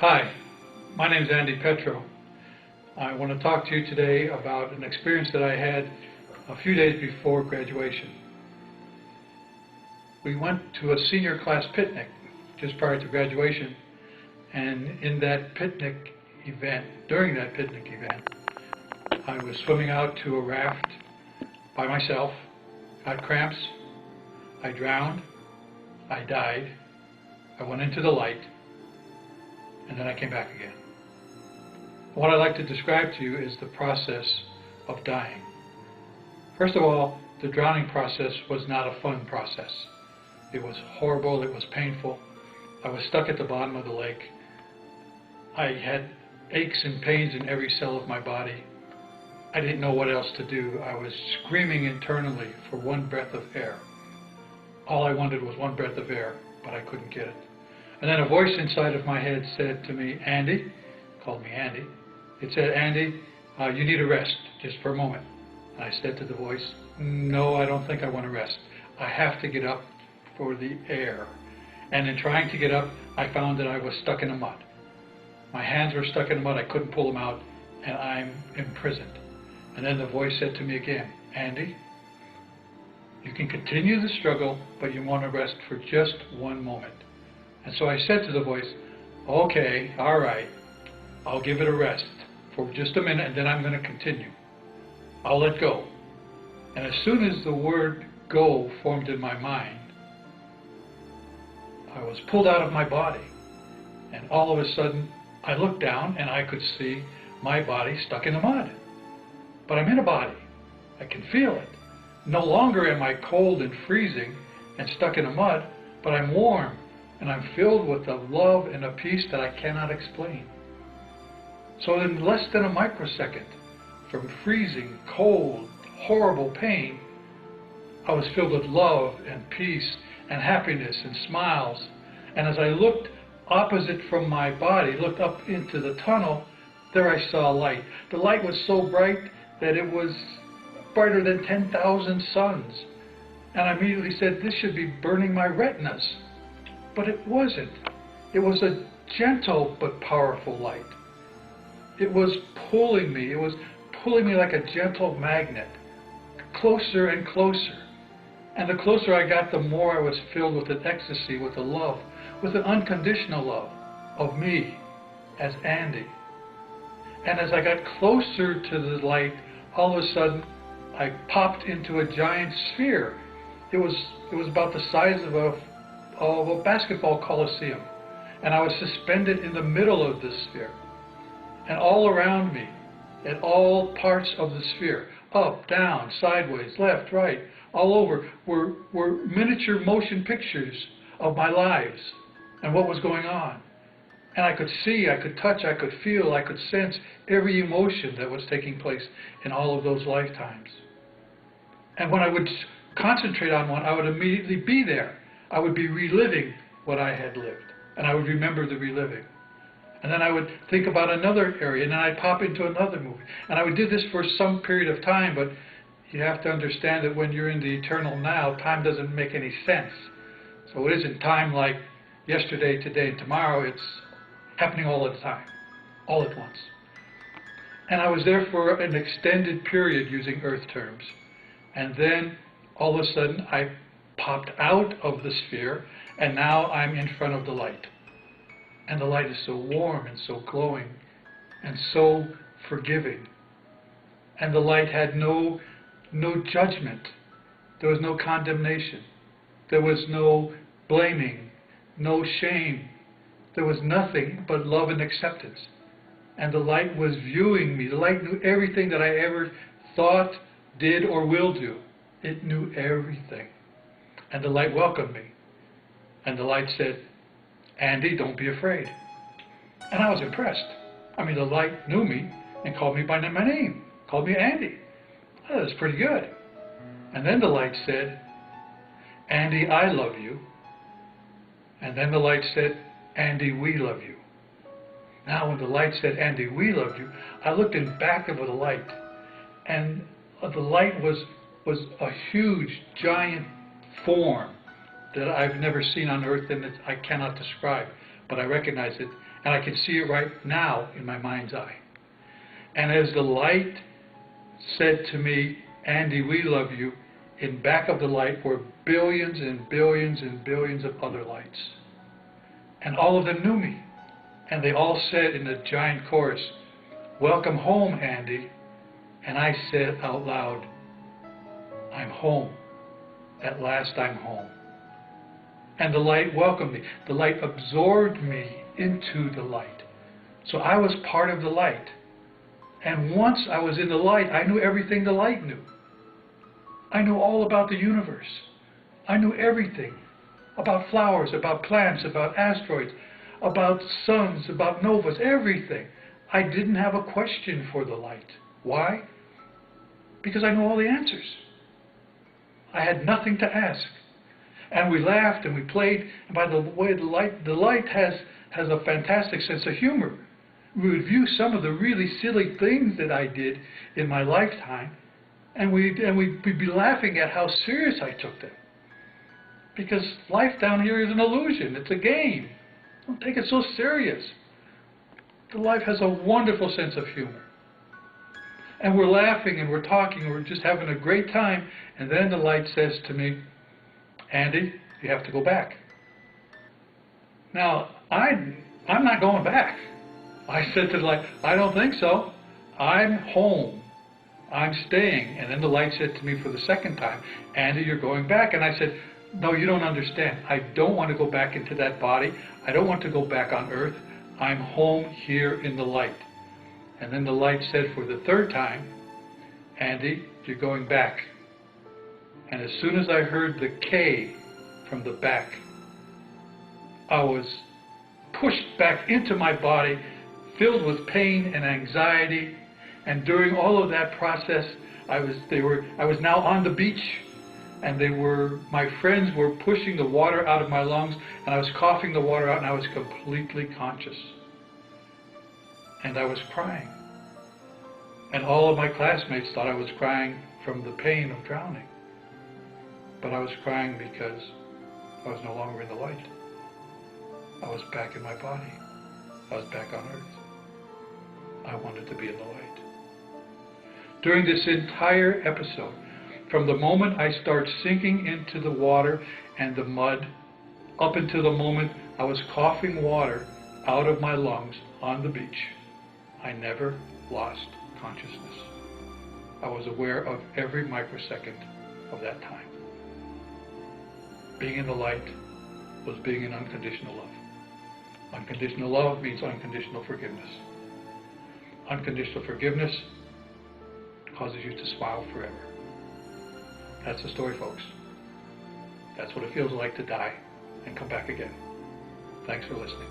Hi, my name is Andy Petro. I want to talk to you today about an experience that I had a few days before graduation. We went to a senior class picnic just prior to graduation, and in that picnic event, during that picnic event, I was swimming out to a raft by myself, got cramps, I drowned, I died, I went into the light, and then I came back again. What I'd like to describe to you is the process of dying. First of all, the drowning process was not a fun process. It was horrible, it was painful. I was stuck at the bottom of the lake. I had aches and pains in every cell of my body. I didn't know what else to do. I was screaming internally for one breath of air. All I wanted was one breath of air, but I couldn't get it. And then a voice inside of my head said to me, Andy, called me Andy, it said, Andy, you need a rest, just for a moment. And I said to the voice, no, I don't think I want to rest. I have to get up for the air. And in trying to get up, I found that I was stuck in the mud. My hands were stuck in the mud, I couldn't pull them out, and I'm imprisoned. And then the voice said to me again, Andy, you can continue the struggle, but you want to rest for just one moment. And so I said to the voice, okay, all right, I'll give it a rest for just a minute, and then I'm going to continue. I'll let go. And as soon as the word go formed in my mind, I was pulled out of my body. And all of a sudden, I looked down and I could see my body stuck in the mud. But I'm in a body. I can feel it. No longer am I cold and freezing and stuck in the mud, but I'm warm and I'm filled with a love and a peace that I cannot explain. So in less than a microsecond, from freezing, cold, horrible pain, I was filled with love and peace and happiness and smiles. And as I looked opposite from my body, looked up into the tunnel, there I saw light. The light was so bright that it was brighter than 10,000 suns. And I immediately said, this should be burning my retinas. But it wasn't. It was a gentle but powerful light. It was pulling me. It was pulling me like a gentle magnet, closer and closer. And the closer I got, the more I was filled with an ecstasy, with a love, with an unconditional love of me as Andy. And as I got closer to the light, all of a sudden, I popped into a giant sphere. It was about the size of a basketball coliseum. And I was suspended in the middle of this sphere. And all around me, at all parts of the sphere, up, down, sideways, left, right, all over, were miniature motion pictures of my lives and what was going on. And I could see, I could touch, I could feel, I could sense every emotion that was taking place in all of those lifetimes. And when I would concentrate on one, I would immediately be there. I would be reliving what I had lived, and I would remember the reliving. And then I would think about another area, and then I'd pop into another movie. And I would do this for some period of time, but you have to understand that when you're in the eternal now, time doesn't make any sense. So it isn't time like yesterday, today, and tomorrow. It's happening all the time, all at once. And I was there for an extended period using earth terms. And then all of a sudden I popped out of the sphere, and now I'm in front of the light. And the light is so warm and so glowing and so forgiving. And the light had no judgment. There was no condemnation. There was no blaming, no shame. There was nothing but love and acceptance. And the light was viewing me. The light knew everything that I ever thought, did, or will do. It knew everything. And the light welcomed me. And the light said, Andy, don't be afraid. And I was impressed. I mean, the light knew me and called me by my name, called me Andy. Oh, that was pretty good. And then the light said, Andy, I love you. And then the light said, Andy, we love you. Now when the light said, Andy, we love you, I looked in back of the light, and the light was a huge, giant form that I've never seen on earth, and I cannot describe, but I recognize it, And I can see it right now in my mind's eye. And as the light said to me, Andy, we love you, in back of the light were billions and billions and billions of other lights. And all of them knew me. And they all said in a giant chorus, welcome home, Andy. And I said out loud, I'm home. At last I'm home. And the light welcomed me. The light absorbed me into the light. So I was part of the light. And once I was in the light, I knew everything the light knew. I knew all about the universe. I knew everything about flowers, about plants, about asteroids, about suns, about novas, everything. I didn't have a question for the light. Why? Because I knew all the answers. I had nothing to ask. And we laughed and we played. And by the way, the light has a fantastic sense of humor. We would view some of the really silly things that I did in my lifetime, and we'd be laughing at how serious I took them. Because life down here is an illusion. It's a game. Don't take it so serious. The life has a wonderful sense of humor. And we're laughing and we're talking and we're just having a great time. And then the light says to me, Andy, you have to go back. Now, I'm not going back. I said to the light, I don't think so. I'm home. I'm staying. And then the light said to me for the second time, Andy, you're going back. And I said, no, you don't understand. I don't want to go back into that body. I don't want to go back on earth. I'm home here in the light. And then the light said for the third time, Andy, you're going back. And as soon as I heard the K from the back, I was pushed back into my body, filled with pain and anxiety. And during all of that process, I was now on the beach, and my friends were pushing the water out of my lungs, and I was coughing the water out, and I was completely conscious. And I was crying. And all of my classmates thought I was crying from the pain of drowning. But I was crying because I was no longer in the light. I was back in my body. I was back on earth. I wanted to be in the light. During this entire episode, from the moment I start sinking into the water and the mud, up until the moment I was coughing water out of my lungs on the beach, I never lost consciousness. I was aware of every microsecond of that time. Being in the light was being in unconditional love. Unconditional love means unconditional forgiveness. Unconditional forgiveness causes you to smile forever. That's the story, folks. That's what it feels like to die and come back again. Thanks for listening.